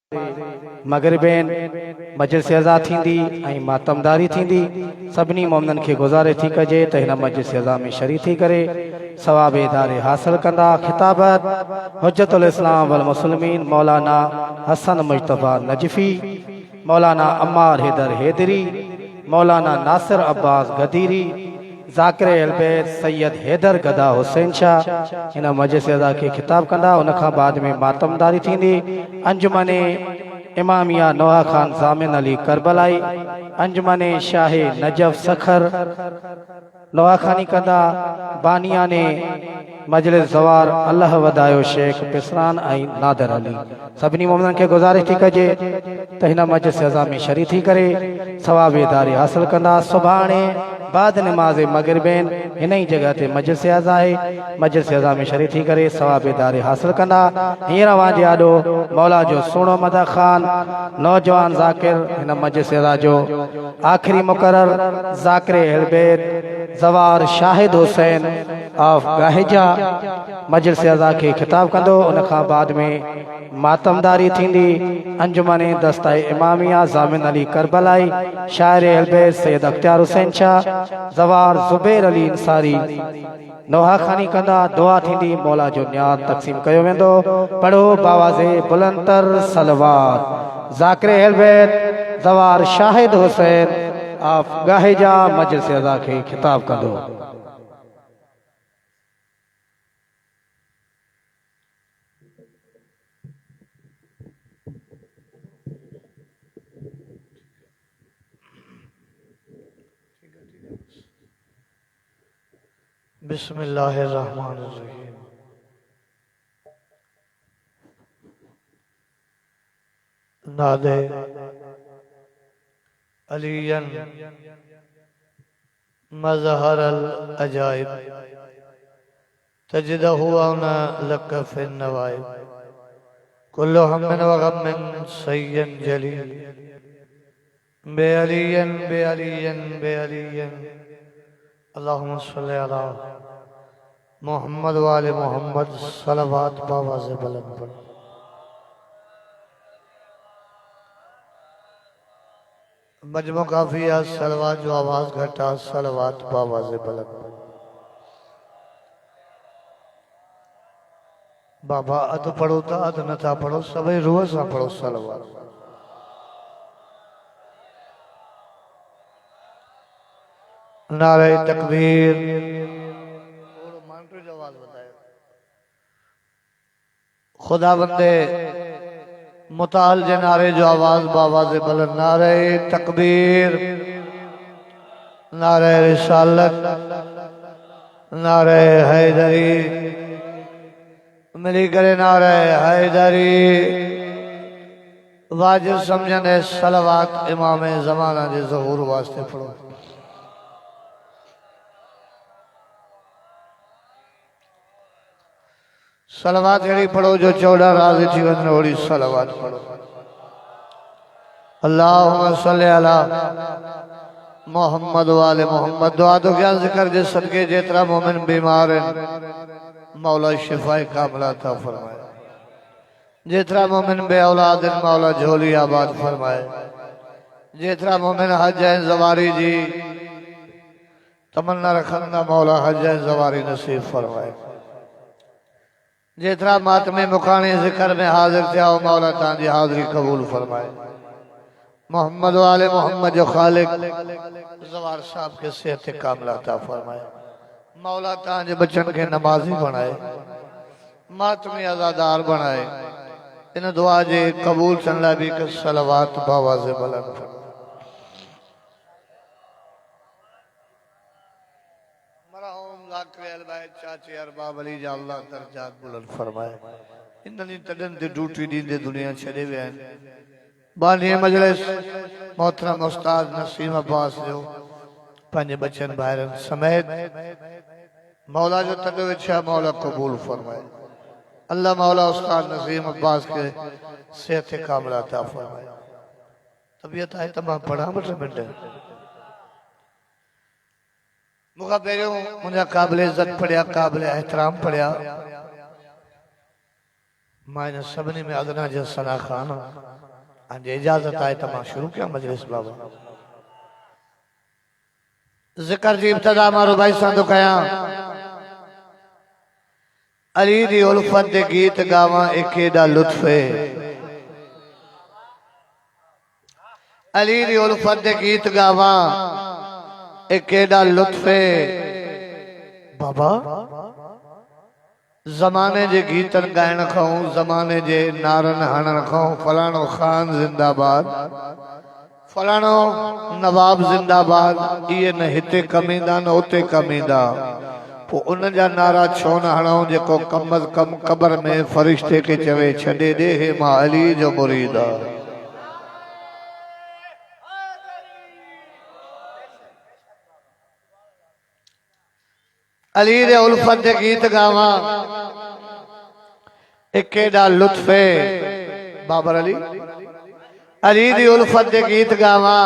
मगरिबेन मजलिस अज़ा थींदी ऐं मातमदारी थींदी। सभिनी मोमिनन खे गुज़ारे थी कजे त हिन मजलिस अज़ा में शरीक थी करे सवाब दारे हासिल कंदा। खिताबत हुज्जतुल इस्लाम वल मुस्लिमीन मौलाना हसन मुजतबा नजफी, मौलाना अम्मार हैदर हैदरी, मौलाना नासिर अब्बास गदीरी, ज़ाकिर अलबैत सैयद हैदर गदा हुसैन शाह इन मजलिस अज़ा के खिताब कंदा। उन खां बाद में मातमदारी थींदी। अंजुमने इमामिया नोहा खान ज़ामिन अली करबलाई, अंजुमने शाहे नजफ सखर नोहा खानी कंदा। बानिया ने मजलिस ज़वार अल्लाह वदायो शेख पिसरान ऐं नादर अली। सभिनी मोमिनन खे गुज़ारिश थी कजे त हिन मजलिस अज़ा में शरीक थी करे सवाब दारी हासिल कंदा। सुभाणे बाद नमाज मगरिबेन हिन ही जगह ते मजलिस अज़ा है। मजलिस अज़ा में शरीक थी करे सवाब दारे हासिल कंदा। हींअर वांदे आॾो मौला जो सुहिणो मदा ख़ान नौजवान ज़ाकिर हिन मजलिस अज़ा जो आख़िरी मुक़रर ज़ाकिर अलबैत ज़वार शाहिद हुसैन ऑफ गाहिजा मजलिस अज़ा के खिताब कंदो। उन खां बाद में मातमदारी थींदी। अंजुमने दस्ताए इमामिया ज़ामिन अली करबलाई, शायर अलबैत सैयद अख्तियार हुसैन शाह, ज़वार ज़ुबैर अली इंसारी नोहा खानी कंदा। दुआ थींदी, मौला जो न्यात तक़सीम कयो वेंदो। पढ़ो बावाज़े बुलंदतर सलवात। ज़ाकिर अलबैत ज़वार शाहिद हुसैन ऑफ गाहिजा मजलिस अज़ा के खिताब कंदो। बिस्मिल्लाहिर्रहमानिर्रहीम। नादे अलियन मज़हर अल अजाइब तजिदहु अना लक फिन नवाइब कुल्लु हम्मिन व गम्मिन सय्यन जलील बेअलियन बेअलियन बेअलियन अल्लाहुम्मा सल्लि अला मोहम्मद व आले मोहम्मद सलवात बावाज़े बुलंद पढ़। मजमू काफिया सलवात जो आवाज घटा सलवात बावाज़े बुलंद पढ़। बाबा अध पढ़ो था अध नथा पढ़ो सभी रूह से पढ़ो सलवात। नारे तकबीर खुदा बंदे मुताल जे नारे जो आवाज बावाज़े बुलंद। नारे तकबीर, नारे रिसालत, नारे हैदरी मिली करे नारे हैदरी वाजिब समझने सलवात इमाम ज़माना जे ज़हूर वास्ते पढ़ो। सलवात अड़ी पढ़ो जो 14 राज़ी थी वञे ओड़ी सलवात पढ़ो। अल्लाहुम्मा सल्लि अला मोहम्मद व आले मोहम्मद। दुआ तो क्या जिक्र जे सदके जेतरा मोमिन बीमार हैं मौला शिफाए कामिला अता फरमाए। जेतरा मोमिन बे औलाद हैं मौला झोली आबाद फरमाए। जेतरा मोमिन हज हैं ज़वारी जी तमन्ना रखंदा मौला हज हैं ज़वारी नसीब फरमाए। जेतरा मातमे मुकाने जिक्र में हाजिर थे आओ मौला तांजी हाजिरी कबूल फरमाए। मोहम्मद वाले मोहम्मद जो खालिक ज़वार साहब के सेहत कामिला अता फरमाए। मौला तांजे बच्चन के नमाजी बनाए, मातमी आज़ादार बनाए। इन दुआ जे कबूल चंदा भी के सलवात बावाज़े बुलंद फरमाए। चाची अरबाब अली जा अल्लाह दर्जात बुलंद फरमाए। इन्हनि तडन ते ड्यूटी दींदे दुनिया छड़े वे हैं। बानी मजलिस मोहतरम उस्ताद नसीम अब्बास जो पंज बच्चन भाइरन समेत मौला जो तक इच्छा मौला कबूल फरमाए। अल्लाह मौला उस्ताद नसीम अब्बास के सेहत कामिला अता फरमाए। तबीयत है तमाम पढ़ा मिनट मुखा पहिरियों मुंहिंजा क़ाबिल इज़त पढ़िया क़ाबिल एहतराम पढ़िया मां इन सभिनी में अदना जो सना खान हाँ जी इजाजत आए तो मां शुरू किया मजलिस बाबा जिक्र जी इब्तदा मारो भाई सांदो कया अली दी उल्फत दे गीत गावा एक एडा लुत्फ है अली दी उल्फत दे गीत गावा एक एडा लुत्फ है बाबा जमाने जे गीतन गायन खाऊं जमाने जे नारन हणन खाऊं फलाणो खान जिंदाबाद फलाणो नवाब जिंदाबाद ये न हिते कमींदा न उते कमींदा पो उन जा नारा छो न हणऊं जेको कम अज कम कब्र में फरिश्ते के चवे छॾे दे हे मां अली जो मुरीद आ अली दे उल्फत दे गीत गावा एक एडा लुत्फ है बाबर अली दी उल्फत दे गीत गावा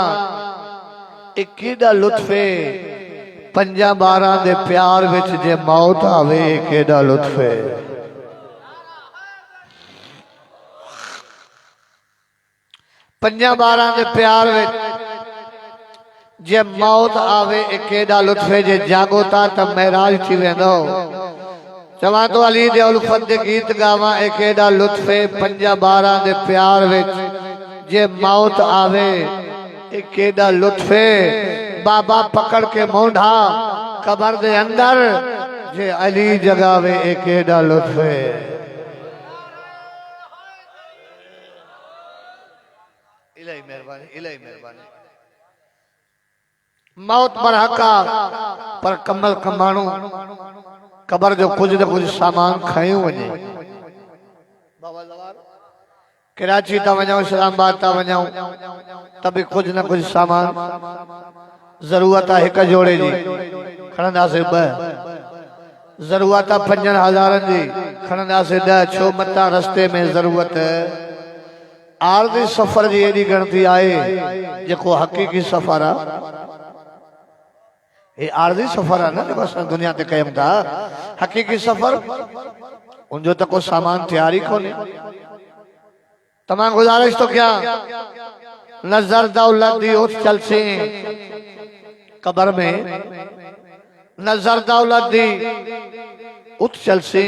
एक एडा लुत्फ है पंजा बारह दे प्यार विच जे मौत आवे एक एडा लुत्फ है पंजा बारह दे प्यार विच जे मौत आवे एक एडा लुत्फ है जे जागो ता त महराज थी वेंदो चवा तो अली दे उल्फत दे गीत गावा एक एडा लुत्फ है पंजा बारह दे प्यार विच जे मौत आवे एक एडा लुत्फ है बाबा पकड़ के मोंढा कब्र दे अंदर जे अली जगावे एक एडा लुत्फ है इलाही मेहरबानी मौत पर हका पर कमल कमाणो कब्र जो कुछ न कुछ सामान खयो वने कराची ता वञो इस्लामाबाद ता वञो तभी कुछ न कुछ सामान जरूरत है एक जोड़े जी खणंदासीं ब जरूरत 5000 जी खणंदासीं 10 छो मता रस्ते में जरूरत आरदी सफर जी एडी गणती आए जेको हकीकी सफर आ ये आरदी सफर है ना देखो असां दुनिया ते कयम था हकीकी सफर उनजो तो कोई सामान तैयारी कोने तमाम गुजारिश तो क्या नजर दौलत दी उठ चलसी कब्र में नजर दौलत दी उठ चलसी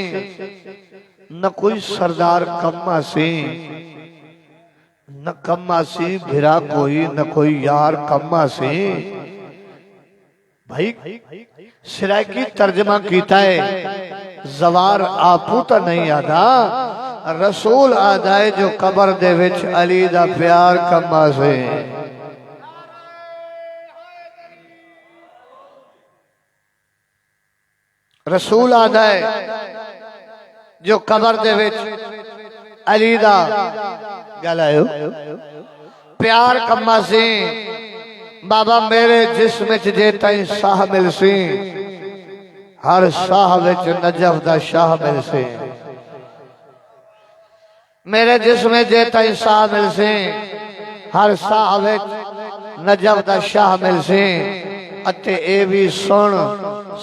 न कोई सरदार कम आसी न कम आसी भिरा कोई न कोई यार कम आसी भाई सिराकी तर्जमा कीता है जवार आपू तो नहीं आदा रसूल आदाए जो कब्र दे विच अली दा प्यार कमा से रसूल आदाए जो कब्र दे विच अली दा गलायो प्यार कमा से बाबा मेरे जिस्म च जे तई साह मिलसी हर साह विच नजफ दा शाह मिलसी मेरे जिस्म जे तई साह मिलसी हर साह विच नजफ दा शाह मिलसी अते ए भी सुन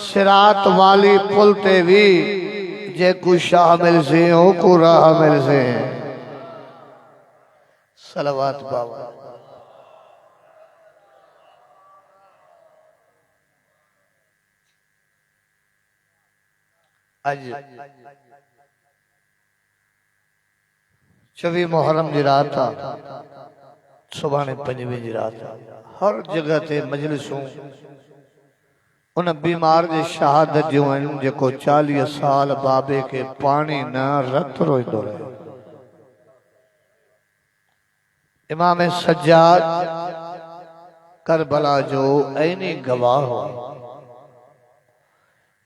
सिरात वाली पुल ते भी जे को शाह मिलसी ओ को राह मिलसी सलावत बाबा आज 24 मुहर्रम जी रात था सुभाणे 25 जी रात हर जगह ते मजलिसूं उन बीमार जे शहादत जो आहिनि जेको 40 साल बाबे के पानी न रत रोईंदो रहे इमाम सज्जाद करबला जो ऐनी गवाह हो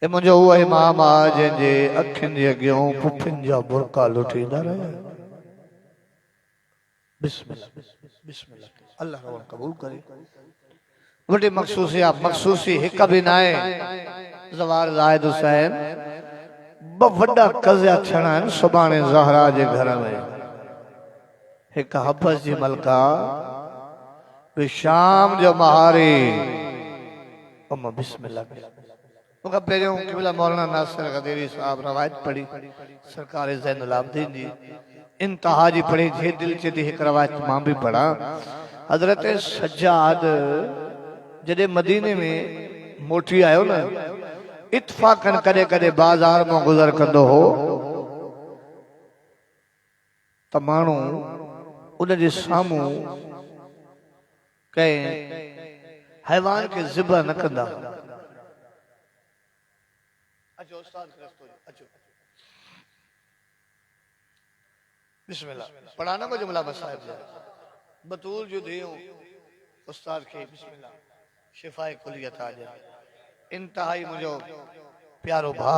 ए मुझे वो इमाम आ जंहिंजे अखियुनि जे अॻियां पुफियुनि जा बुरका लुटींदा रहिया बिस्मिल्लाह बिस्मिल्लाह अल्लाह रब कबूल करे वॾी मखसूसी हिक भी न आहे ज़वार ज़ाहिद हुसैन ब वॾा कज़िया थियणा आहिनि सुभाणे ज़हरा जे घर में हिक हबस जी मलका ॿियो शाम जो महारी अम्मा बिस्मिल्लाह उनका पहिरियों क़िबला मौलाना नासिर गदेरी साहब रवायत पढ़ी सरकार ज़ैनुल आबिदीन जी इंतहा जी पढ़े जे दिल चे दी एक रवायत मां भी पढ़ा। हजरत सज्जाद जॾहिं मदीने में मोटी आयो न, इत्फाकन कॾहिं कॾहिं बाज़ार में गुज़र कंदो हो त माण्हू उन जे साम्हूं कंहिं हैवान के ज़िबह न कंदा। अचो उस्ताद अचो बिस्मिल्लाह पढ़ाना को जुमला मसाइब बतूल जो दियो उस्ताद के बिस्मिल्लाह शिफाए कुलियत आ जाए। इंतहाई मुझो प्यारो भा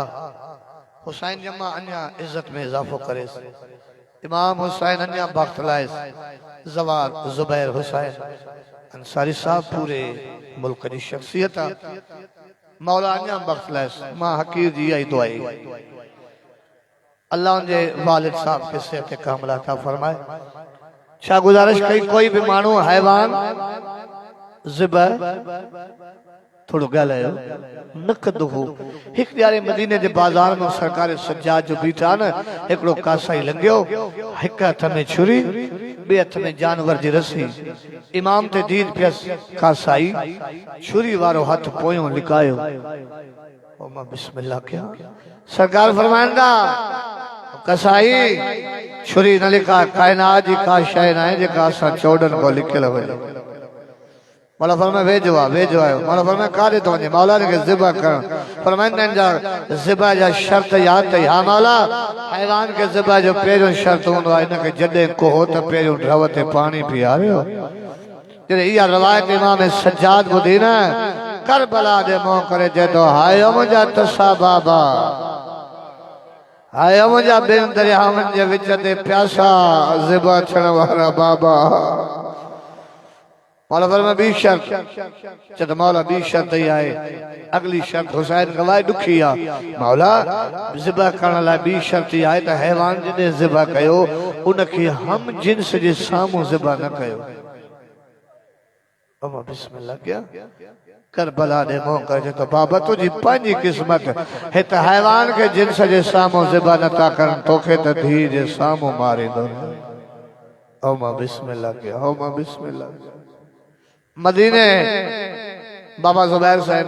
हुसैन जमा अन्या इज्जत में इजाफो करे। इमाम हुसैन अन्या बख्त लाइस जवार जुबैर हुसैन अंसारी साहब पूरे मुल्क की शख्सियत मौला अन्या बख्त लाइस मां हकीर जी आई दुआई अल्लाह उनके वालिद साहब के सेहत कामला अता फरमाए। छा गुजारिश कई कोई भी मानू हैवान ज़िबह थोड़ो ॻाल्हायो न कंदो हो। हिकु ॼाणे मदीने जे बाज़ार में सरकार सज्जाद जो बीठा न, हिकिड़ो कासाई लंघियो, हिकु हथ में छुरी ॿिए हथ में जानवर जी रसी। इमाम ते दीद पियस, कासाई छुरी वारो हथ पोयों लिकायो। ओ मां बिस्मिल्लाह कया। सरकार फरमाइंदा कसाई छुरी न लिखा, कायनात जी का शय न आहे जेका असां चौडन को लिखियल हुजे। मौला फरमाए वेझो आयो। मौला फरमाए काॾे थो वञे? मौला ने ज़िबह करण फरमाइंदा आहिनि जा ज़िबह जा शर्त याद अथई? हा मौला, हैवान के ज़िबह जो पहिरियों शर्त हूंदो आहे हिनखे जॾहिं कोहो त पहिरियों ड्रव ते पाणी पीआरियो। जॾहिं इहा रवायत इमाम सज्जाद ॿुधी न, करबला जे मुंहुं करे चए थो हाय मुंहिंजा तसा बाबा, हाय मुंहिंजा ॿिनि दरियाउनि जे विच ते प्यासा ज़िबह थियण वारा बाबा। मौला फरमाए ॿी शर्त चए मौला ॿी शर्त ई आहे। अगली शर्त हुसैन गवाए ॾुखी आहे। मौला ज़िबह करण लाइ ॿी शर्त ई आहे त हैवान जॾहिं ज़िबह कयो उनखे हम जिन्स जे साम्हूं ज़िबह न कयो। अमा बिस्मिल्लाह क्या करबला दे मुंह करे तो बाबा तुझी पंहिंजी क़िस्मत हित हैवान के जिन्स जे साम्हूं ज़िबह नथा करनि, तोखे त धी जे साम्हूं मारींदो। अमा बिस्मिल्लाह क्या, अमा बिस्मिल्लाह। मदीने बाबा जुबैर साहब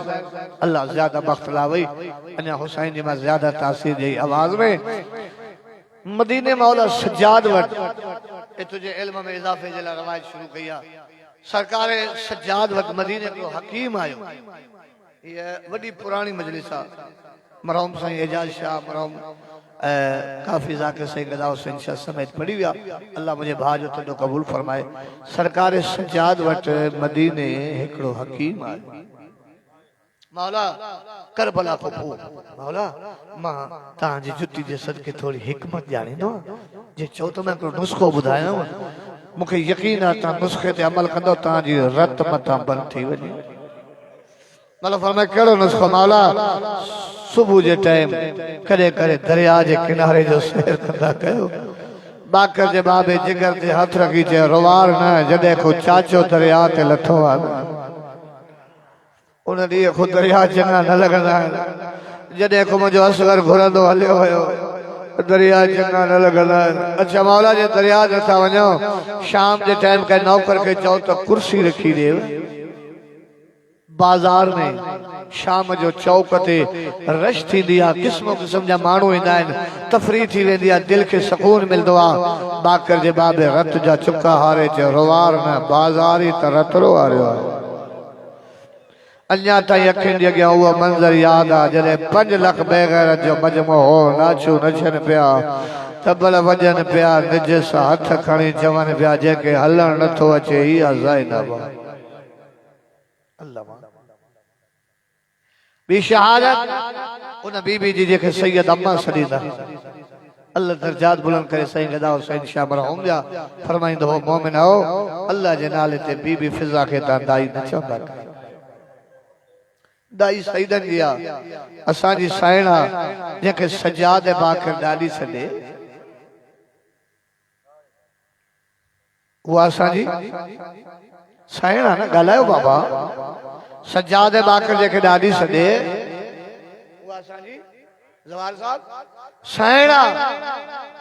अल्लाह ज्यादा बख्त लावई अन्या हुसैन जी में ज्यादा तासीर जी आवाज में मदीने मौला सज्जाद वट ए तुझे इल्म में इजाफे जे लाइ रवायत शुरू कई। सरकार सज्जाद वट मदीने को हकीम आयो। ये वडी पुरानी मजलिस आ। मरहूम साईं एजाज शाह मरहूम काफी जाके से गदा हुसैन शाह समेत पढ़ी विया। अल्लाह मुझे भाजो तो कबूल फरमाए। सरकार सज्जाद वट मदीने हिकड़ो हकीम आयो। मौला करबला को पो मौला मां तां जी जुती जे सदके थोड़ी हिकमत जाणींदो जे चो तो मैं को नुस्खो बुधायो मुखे यकीन आ तां नुस्खे ते अमल कंदो तां जी रत मथा बंद थी वने। मौला फरमाए केड़ो नुस्खो? मौला सुबह जे टाइम कदे करे दरिया जे किनारे जो सैर कंदा कयो। बाकर जे बाबे जिगर ते हथ रखी चे रोवार न जडे को चाचो दरिया ते लथो आ उन दी को दरिया चंगा न लगदा। जडे को मुझो असगर घुरंदो हलियो होयो दरिया चंगा न लगदा। अच्छा मौला जे दरिया नथा वञो शाम जे टाइम के नौकर के चओ तो कुर्सी रखी दे बाजार में शाम जो चौक ते रश थींदी आ। किस्म किस्म जा माण्हू ईंदा आहिनि, तफरी थी वेंदी आहे, दिल खे सुकून मिलंदो आहे। बाकर जे बाबे रत जा चुका हारे चयो रोवार न बाज़ारी त रतरो हारियो आहे। अञा ताईं अखियुनि जे अॻियां उहो मंज़र यादि आहे जॾहिं 5 लख बेग़ैरत जो मजमो हो नाचू नचनि पिया, तबल वॼनि पिया, निज सां हथ खणी चवनि पिया जंहिंखे हलण नथो अचे इहा ज़ैनब अल्लाह बी शहादत उन बीबी जी जेके सैयद अम्मा सदीदा अल्लाह दर्जात बुलंद करे। सही गदा हुसैन शाह मरहूम जा फरमाइंदो हो मोमिन हो अल्लाह जे नाले ते बीबी फिजा के ता दाई न चवंदा। दाई सईदन जी आ असां जी साइणा जेके सज्जाद बाकर ॾाढी सॾे उहा असां जी साइणा न ॻाल्हायो बाबा। सज्जाद बाकर जेके ॾाढी सॾे उहा असां जी जवाहर साहब साइणा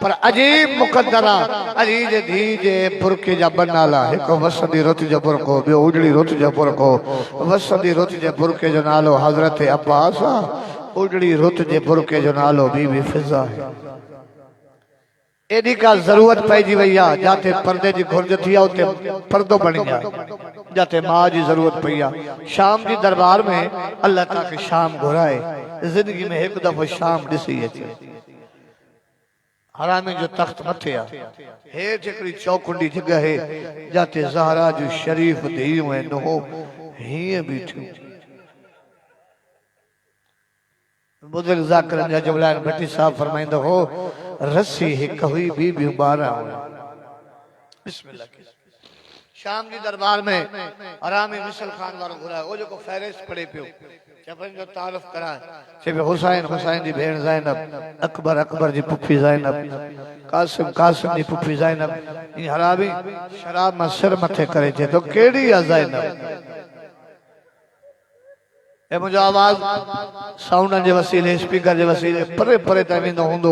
पर अजीब मुकद्दरा अली जे धी जे बुरके जा बनाला एक वसंदी रुत जो बुरको बियो उजड़ी रुत जो बुरको वसंदी रुत जे बुरके जो नालो हजरत अब्बास उजड़ी रुत जे बुरके जो नालो बीबी फिजा है एडी का जरूरत पईजी वई आ जाते पर्दे जी घुर्ज थी आ उते पर्दो बन गया जाते मां जी जरूरत पई आ शाम जी दरबार में अल्लाह ताला के शाम घुराए जिंदगी में एक दफो शाम दिसी अचे हरामी जो तख्त मथे आ हेठ एकड़ी चौकुंडी जगह है जाते ज़हरा जो शरीफ देइयो है नो हिय बीठो बुजुर्ग ज़ाकिर जबलान भट्टी साहब फरमाइंदो हो रस्सी हिक हुई बीबी 12 बिस्मिल्लाह शाम जी दरबार में आरामी मिसल खान वारो घुरायो ओ जो फहरिस्त पढ़े पियो चपन जो तारुफ करा से हुसैन हुसैन जी भेण ज़ैनब अकबर अकबर जी पुफी ज़ैनब कासिम कासिम जी पुफी ज़ैनब इन हरामी शराब में सिर मथे करे थे तो केड़ी आ ज़ैनब ए मुझो आवाज साउंड जे वसीले स्पीकर जे वसीले परे परे त वेंदो हुंदो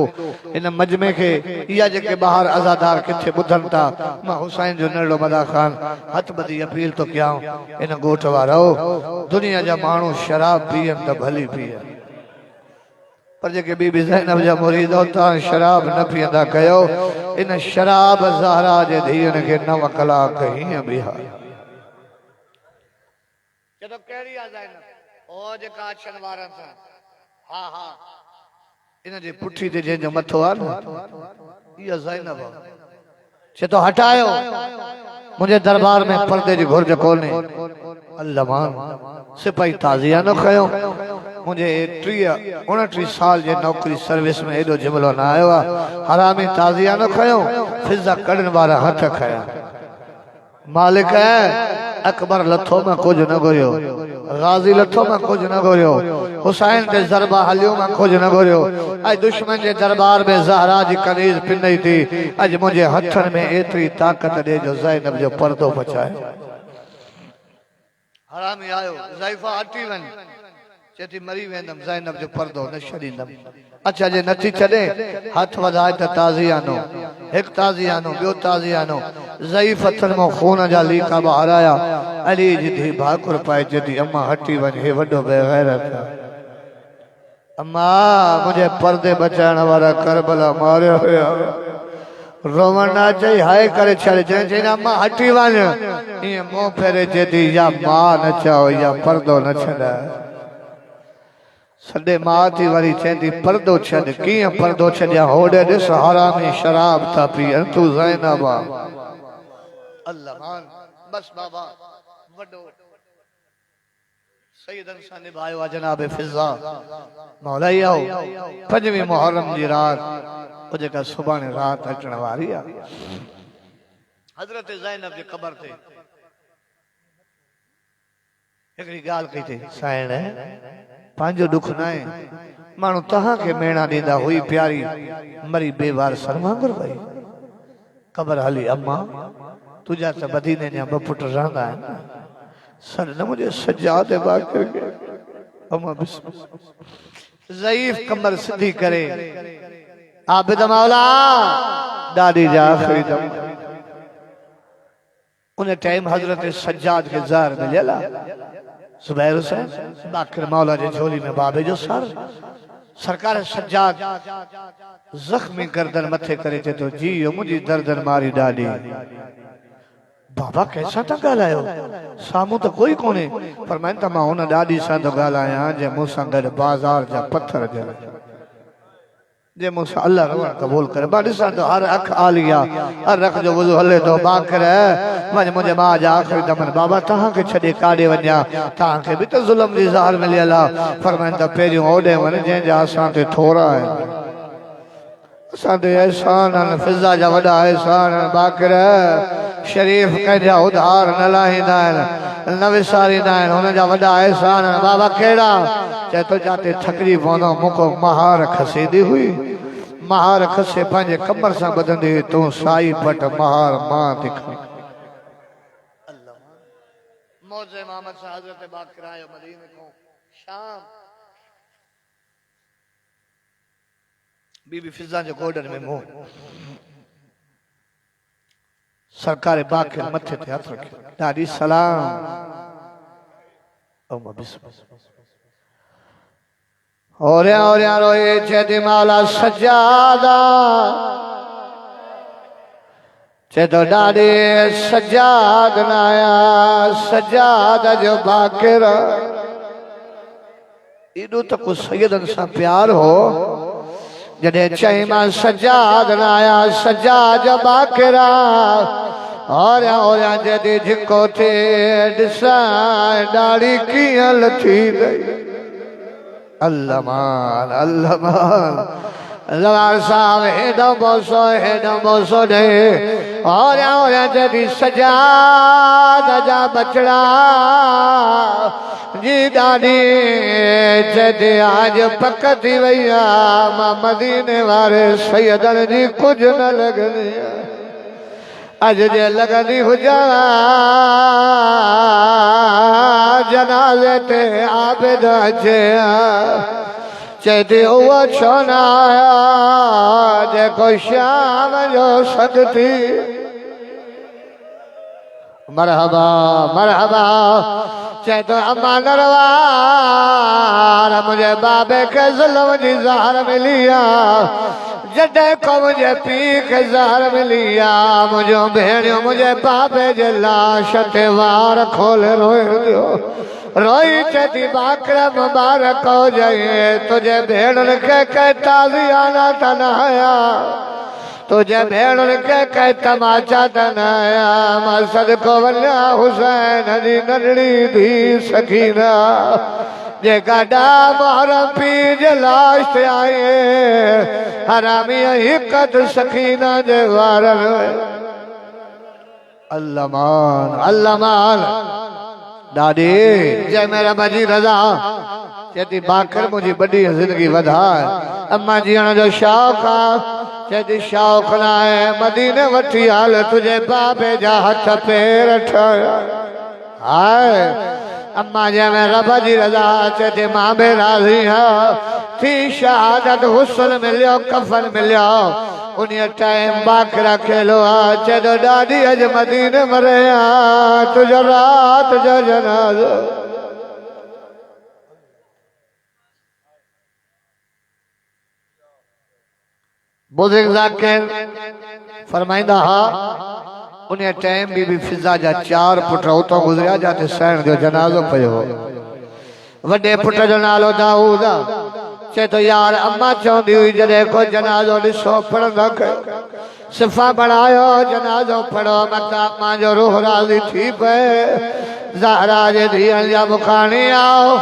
इन मजमे के इया जेके बाहर अज़ादार किथे बुधन था मां हुसैन जो नड़ो मदा खान हथ बदी अपील तो कयां इन गोठ वारो दुनिया जा मानू शराब पियन त भली पियन पर जेके बीबी ज़ैनब जा मुरीद होता शराब न पियंदा कयो इन शराब ज़हरा जे धीअन के 9 कलाक हीअं बिहा जदो केड़ी आ ज़ैनब ओ जेका अचन वारन था हा हा इन जे पुठी ते जे मथो आ न इया ज़ैनब से तो हटायो मुझे दरबार में पर्दे जी घुर्ज कोने अल्लाह मान सिपाही ताजिया न खयो मुझे 29 साल जे नौकरी सर्विस में एडो जुमलो ना आयो हरामी ताजिया न खयो फिजा कढन वाला हथ खया मालिक है अकबर लथो में कुछ न गोयो गाजी लथो में कुछ न गोयो हुसैन के जरबा हलियो में कुछ न गोयो आज दुश्मन के दरबार में ज़हरा जी कनीज पिनई थी आज मुझे हथन में एतरी ताकत दे जो ज़ैनब जो पर्दो बचाए हरामी आयो ज़ैफा हटी वन चेती मरी वेंदम ज़ैनब जो पर्दो न छडींदम अच्छा जे नथी छडे हाथ वधाए त ताज़ियानो एक ताज़ियानो बियो ताज़ियानो ज़ईफ हथन में खून जा लीका बाहर आया अली जी धी भाकुर पाए जदी अम्मा हटी वन हे वडो बेगैरत अम्मा मुझे पर्दे बचाने वाला करबला मारे होया रोवन ना चाहिए हाय करे छड़े जे अम्मा हटी वन ये मुंह फेरे जदी या मां न चाओ या पर्दो न छड़ा सडे मां थी वरी चेंदी पर्दो छड़ किया पर्दो छड़या होडे दिस हरामी शराब था पियन तू ज़ैनब अल्लाह मान बस बाबा वडो सैयदन सा निभायो जनाब फिजा मौलाई आओ 5वीं मुहर्रम जी रात ओ जेका सुभाणे रात अचण वारी आ हजरत ज़ैनब जी कब्र ते एकड़ी गाल कही थे साइण पांजो दुख नाए मानू तहां के मेणा दीदा हुई प्यारी मरी बेवार सरमांगर वई कब्र हली अम्मा तुझा त मदीने ने बपुट रहंदा है सर न मुझे सज्जाद बाग करके अम्मा बिस्मिल्लाह ज़ईफ कमर सीधी करे आबिद मौला दादी जा आखिरी दम उन टाइम हजरत सज्जाद के जार में लेला सुबैर हुसैन बाकर मौला जे झोली में बाबे जो सर सरकार सज्जाद जख्मी गर्दन मथे करे थे तो जी मुझी दर्दन मारी डाली बाबा कैसा था गालायो सामू तो कोई कोने पर मैं तो मां डाडी सा तो गालाया जे मूसा गड बाजार जा पत्थर जल जे मूसा अल्लाह रवा कबूल करे बाडी सा तो हर अख आ लिया हर रख जो वजू हले तो बाकर मन मुझे मां जा आखिरी दमन बाबा तहां के छडे काडे वन्या तहां के भी तो जुल्म दी ज़ार में लेला फरमान तो पेरियो ओडे वन जे जा सा ते थोड़ा है साडे एहसान अन फिजा जा वडा एहसान बाकर शरीफ कह उधार न लाहींदा न विसारींदा हुन जा वडा एहसान बाबा केड़ा चे तो जाते थकरी पवंदो मुको महार खसीदी हुई महार खसे पंहिंजे कमर सां बधंदी तू साई पट महार मां दिख मौजे मोहम्मद सां हजरत बाकर आयो मदीने को शाम बीबी फिजा जो गोडन में मुंह सरकार बाके मथे ते हथ रखियो ॾाढी सलाम अम्मा बिस्मिल्लाह और रोए चेदी मौला सजादा चेदो ॾाढी सजाद नाया सजाद जो बाकिर एॾो त को सैयदन सां प्यार हो जॾहिं चई मां सजाद नाया सजाद जो बाकिरा और जॾहिं झिको थे ॾिसां ॾाढी कीअं लथी गई अल्लाह मान लवार साहब हेॾो बोसो ॾे और जॾहिं सजाद जा बचड़ा जी ॾाढी जॾहिं आज पक थी वई आहे मां मदीने वारे सैयदन जी कुझु न लॻंदी अज जे लॻंदी हुजां जनाज़े ते आबिद अचे चेती उहो छो न आया जेको शाम जो सद थी मरहबा मरहबा चेतो अम्मा नरवार मुझे बाबे के ज़ुल्म जी ज़हर मिली जॾहिं को मुझे पी के ज़हर मिली मुझो भेणियो मुझे बाबे जे लाश ते वार खोले रोए दियो रोई चेती बाकरा मुबारक हो जाए तुझे भेड़न के ताज़ियाना तनाया तुझे भेड़न के तमाचा तनाया मां सदको वञा हुसैन जी नंढड़ी धी सकीना जेका ॾा मोहरम पी जे लाश ते आए हरामी हिकत सकीना जे वारन अल्लाह मान दादी जय मेरा बाजी रजा चेती बाकर मुझी बड़ी जिंदगी वधाए अम्मा जीअण जो शौक़ चेती शौक़ न आहे मदीने वठी हाल तुझे बाबे जा हथ पेर ठाया हाय अम्मा जय मेरा बाजी रजा चेती मां बि राज़ी थी शहादत हुस्न मिलियो कफन मिलियो उन टाइम बाकरा खेलो चेदो ॾाढी अज मदीने मरे तुझो रात जो जनाज़ो बुज़ुर्ग ज़ाकिर फरमाइंदा उन टाइम बीबी फिजा जा 4 पुट उतो गुज़रिया जाते सैन जो जनाज़ो पियो वॾे पुट जो नालो दाऊद चेतो यार अम्मा चवंदी हुई जॾहिं को जनाज़ो ॾिसो पढ़ंदा सिफ़ा बढ़ायो जनाज़ो पढ़ो मता अम्मा जो रूह राज़ी थी पए ज़हरा जे धीअनि जा बुखाणी आओ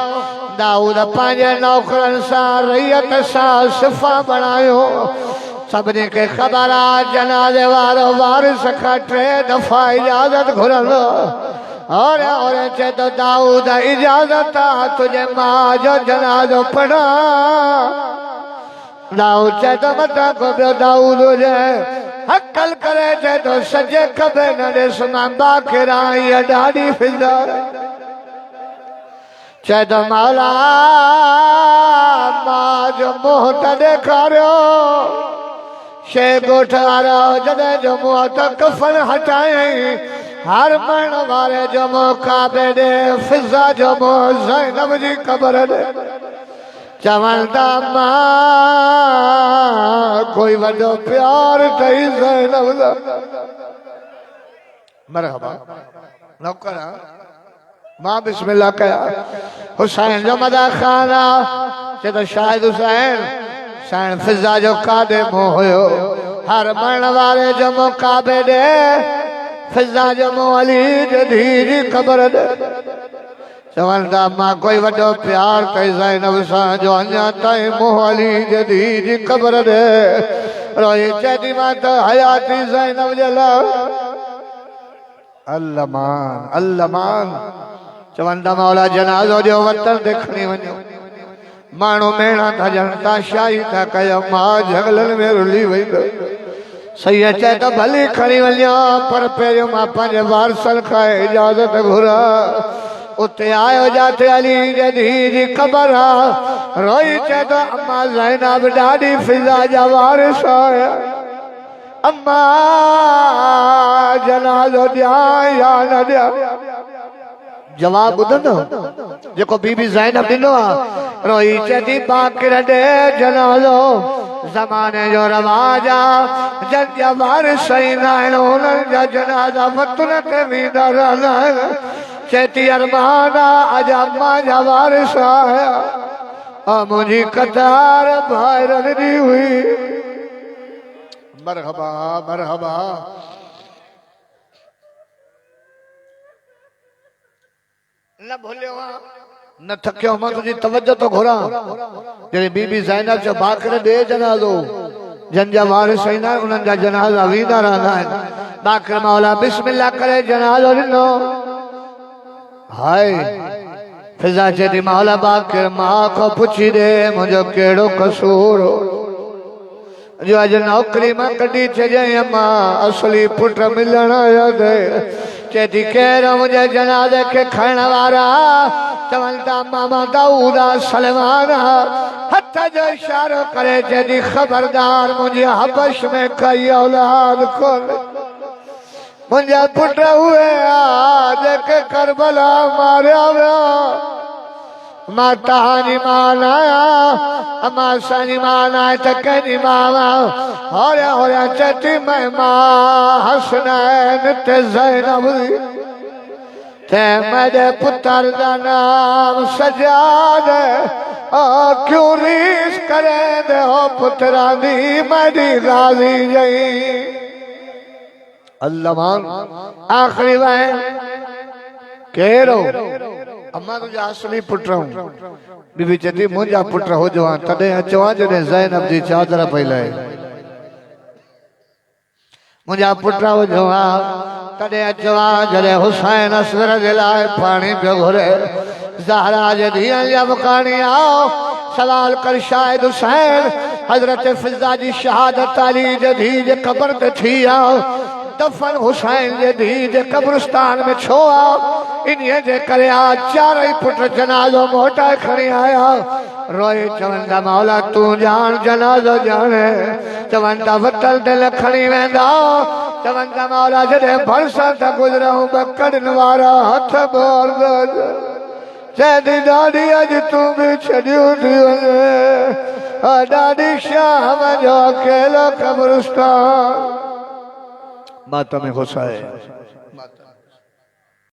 दाऊद पंहिंजे नौकरनि सां रैयत सां सिफ़ा बढ़ायो सभिनी खे ख़बर आहे जनाज़े वारो वारिस खां 3 दफ़ा इजाज़त घुरंदो और चेतो दाऊद इजाज़त तुझे मां जो जनाज़ो पढ़ा दाऊद चेतो मता को ॿियो दाऊद हुजे हकल करे चेतो सजे खबे न ॾिस मां बाकिरा हीअ ॾाढी फिजा चेतो मौला मां जो मुंहुं त ॾेखारियो शे ॻोठ वारा जॾहिं जो मुंहुं त कफन हटायई हर मरण वारे जो मुंहुं काबे ॾे फिजा जो मुंहुं ज़ैनब जी क़बर ॾे चवनि था मां कोई वॾो प्यार अथई ज़ैनब दा मरहबा नौकर मां बिस्मिल्लाह कया हुसैन जो मदा खाना चेतो शायद हुसैन सैन फिजा जो कादे मुंहुं हुयो हर मरण वारे जो मुंहुं काबे ॾे फिजा जो मुंहुं अली जे धी जी क़बर ॾे चवनि था मां कोई वॾो प्यार कई ज़ैनब सां जो अञा ताईं मुंहुं अली जे धी जी क़बर ॾे रोई चेती मां त हयाती ज़ैनब जे लाइ अल्लाह मान चवनि था मौला जनाज़ो ॾियो वतन ते खणी वञो माण्हू मेणा था ॼण था शाही था कयो मां झगलनि में रुली वई सही चए तो भली खणी वञो पर पहिरियों मां पंहिंजे वारसनि खां इजाज़त घुरा उते आयो जाते अली जे धी जी ख़बर रोई चे तो अम्मा ज़ैनब डाडी फिजा जवारिस आया अम्मा जनाज़ो दिया या न दिया जवाब ॿुधंदो जेको बीबी ज़ैनब ॾिनो आहे रोई चदी बाकिर ॾे जनाज़ो ज़माने जो रवाज आहे जन जा वारिस ईंदा आहिनि उन्हनि जा जनाज़ा वतन ते वेंदा रहंदा आहिनि चेती अरमान आहे अॼु अम्मा जा वारिस आया मुंहिंजी कतार ॿाहिरि ॾिनी हुई मरहबा मरहबा न भूलियो न थकियो मां तुझी तवज्जो तो घुरा जॾहिं बीबी ज़ैनब जो बाकर ॾे जनाज़ो जन जा वारिस ईंदा आहिनि उन्हनि जा जनाज़ा वेंदा रहंदा आहिनि बाकर मौला बिस्मिल्लाह करे जनाज़ो ॾिनो हाय फिजा चई मौला बाकर मां खां पुछी ॾे मुंहिंजो कहिड़ो कसूर जो अॼु नौकरी मां कढी छॾियईं अम्मा असली पुट मिलण आया चेती केरु मुंहिंजे जनाज़े खे खणण वारा चवनि था मामा दाऊद सलमान हथ जो इशारो करे चेती ख़बरदार मुंहिंजे हबश में काई औलाद कोन्हे मुंहिंजा पुट उहे जेके करबला मारिया विया मां तव्हांजी मान आहियां मां असांजी मान आहे त कंहिंजी मां होरिया होरिया चटी मैं मां हसनैन ते ज़ैनब ते मेरे पुत्र का नाम सजाद क्यों रीस करे दे हो पुत्रा दी मेरी राजी जई अल्लाह आखिरी वह केरो अम्मा तुझा असली पुट बीबी चती मुंहिंजा पुट हुजो तॾहिं अचो जॾहिं ज़ैनब जी चादर पई लहे मुंहिंजा पुट हुजो तॾहिं अचो जॾहिं हुसैन असगर जे लाइ पाणी पियो घुरे ज़हरा जे धीअ जा मुकाणी आओ सवाल कर शायद हुसैन हज़रत फिज़ा जी शहादत अली जे धीअ जे क़ब्र ते थी आओ दफन हुसैन जे धीअ जे कब्रिस्तान में छो आओ इन्हीअ जे करे आज चारई पुट जनाज़ो मोटाए खणी आया रोए चवनि था मौला तूं ॼाण जनाज़ो ॼाणे चवनि था वतल दिल खणी वेंदा चवनि था मौला जॾहिं भरिसां था गुज़रूं ॿ कड़नि वारा हथ बोरंदो चइदी ॾाढी अॼु तूं बि छॾियूं थी वञे ॾाढी शाम जो अकेलो कब्रिस्तान माता में हुसैन